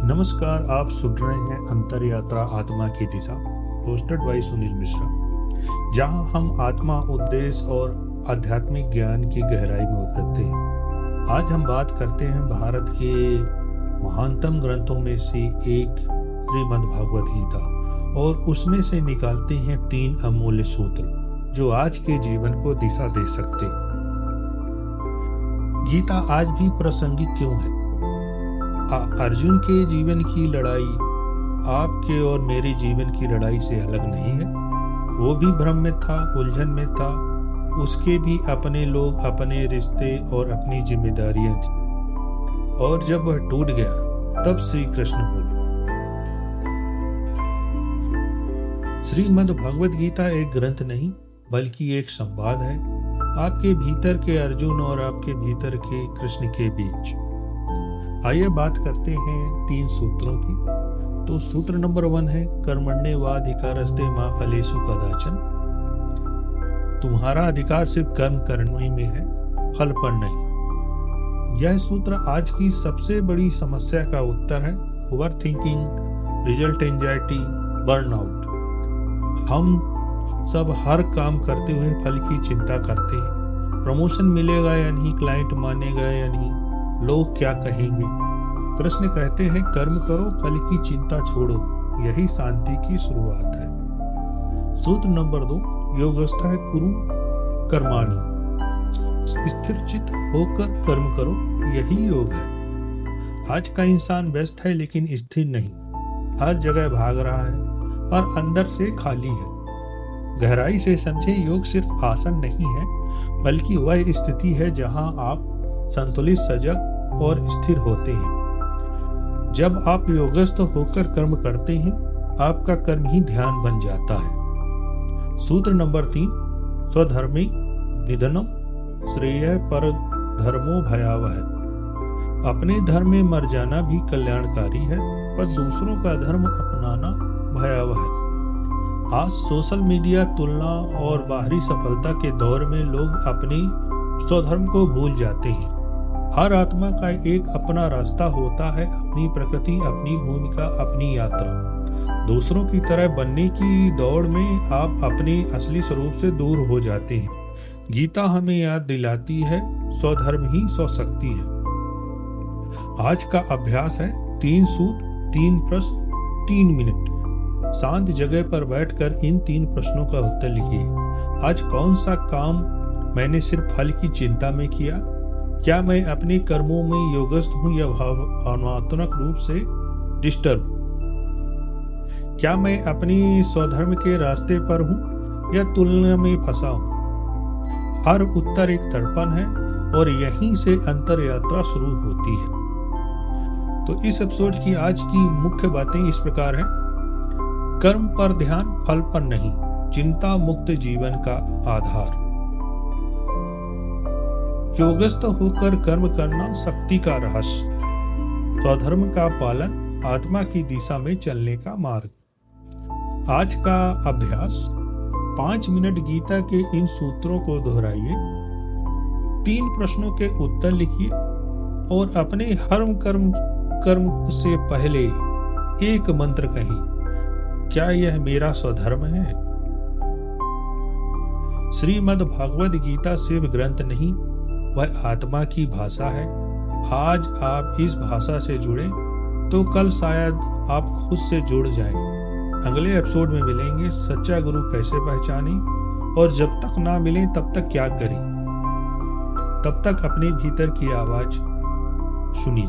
नमस्कार, आप सुन रहे हैं अंतर यात्रा आत्मा की दिशा, होस्टेड बाय सुनील मिश्रा, जहां हम आत्मा, उद्देश्य और आध्यात्मिक ज्ञान की गहराई में उतरते हैं। आज हम बात करते हैं भारत के महानतम ग्रंथों में से एक श्रीमद् भागवत गीता और उसमें से निकालते हैं 3 अमूल्य सूत्र जो आज के जीवन को दिशा दे सकते हैं। गीता आज भी प्रासंगिक क्यों है? अर्जुन के जीवन की लड़ाई आपके और मेरे जीवन की लड़ाई से अलग नहीं है। वो भी भ्रम में था, उलझन में था। उसके भी अपने लोग, अपने रिश्ते और अपनी जिम्मेदारियां थी। और जब वह टूट गया तब श्री कृष्ण बोले। श्रीमद् भगवद गीता एक ग्रंथ नहीं बल्कि एक संवाद है, आपके भीतर के अर्जुन और आपके भीतर के कृष्ण के बीच। आइए बात करते हैं 3 सूत्रों की। तो सूत्र नंबर 1 है कर्मण्येवाधिकारस्ते मा फलेषु कदाचन। तुम्हारा अधिकार सिर्फ कर्म करने में है, फल पर नहीं। यह सूत्र आज की सबसे बड़ी समस्या का उत्तर है। Over thinking, result anxiety, burnout. हम सब हर काम करते हुए फल की चिंता करते हैं। प्रमोशन मिलेगा या नहीं, क्लाइंट मानेगा या नहीं, लोग क्या कहेंगे। कृष्ण कहते हैं कर्म करो, फल की चिंता छोड़ो, यही शांति की शुरुआत है। सूत्र नंबर 2 योगस्थ है कुरु कर्माणि। स्थिर चित्त होकर कर्म करो, यही योग है। आज का इंसान व्यस्त है लेकिन स्थिर नहीं, हर जगह भाग रहा है और अंदर से खाली है। गहराई से समझे, योग सिर्फ आसन नहीं है बल्कि वह स्थिति है जहां आप संतुलित, सजग और स्थिर होते हैं। जब आप योगस्थ होकर कर्म करते हैं, आपका कर्म ही ध्यान बन जाता है। सूत्र नंबर 3 स्वधर्मे निधनम श्रेय पर धर्मो भयावह। अपने धर्म में मर जाना भी कल्याणकारी है, पर दूसरों का धर्म अपनाना भयावह है। आज सोशल मीडिया, तुलना और बाहरी सफलता के दौर में लोग अपनी स्वधर्म को भूल जाते हैं। हर आत्मा का एक अपना रास्ता होता है, अपनी प्रकृति, अपनी भूमिका, अपनी यात्रा। दूसरों की तरह बनने की दौड़ में आप अपने असली स्वरूप से दूर हो जाते हैं। गीता हमें याद दिलाती है स्वधर्म ही स्वशक्ति है। आज का अभ्यास है 3 सूत्र, 3 प्रश्न, 3 मिनट। शांत जगह पर बैठकर इन 3 प्रश्नों का उत्तर लिखिए। आज कौन सा काम मैंने सिर्फ फल की चिंता में किया? क्या मैं अपने कर्मों में योगस्थ हूं या भावनात्मक रूप से डिस्टर्ब? क्या मैं अपनी स्वधर्म के रास्ते पर हूं या तुलना में फंसा हूं? हर उत्तर एक दर्पण है और यहीं से अंतर यात्रा शुरू होती है। तो इस एपिसोड की आज की मुख्य बातें इस प्रकार हैं। कर्म पर ध्यान, फल पर नहीं, चिंता मुक्त जीवन का आधार। योगस्थ होकर कर्म करना शक्ति का रहस्य। स्वधर्म का पालन, आत्मा की दिशा में चलने का मार्ग। आज का अभ्यास 5 मिनट गीता के इन सूत्रों को दोहराइए, 3 प्रश्नों के उत्तर लिखिए और अपने हर कर्म से पहले एक मंत्र कहिए, क्या यह मेरा स्वधर्म है? श्रीमद् भागवत गीता सिर्फ ग्रंथ नहीं, वह आत्मा की भाषा है। आज आप इस भाषा से जुड़ें तो कल शायद आप खुद से जुड़ जाएं। अगले एपिसोड में मिलेंगे। सच्चा गुरु कैसे पहचानें और जब तक ना मिले तब तक क्या करें? तब तक अपने भीतर की आवाज सुनिए।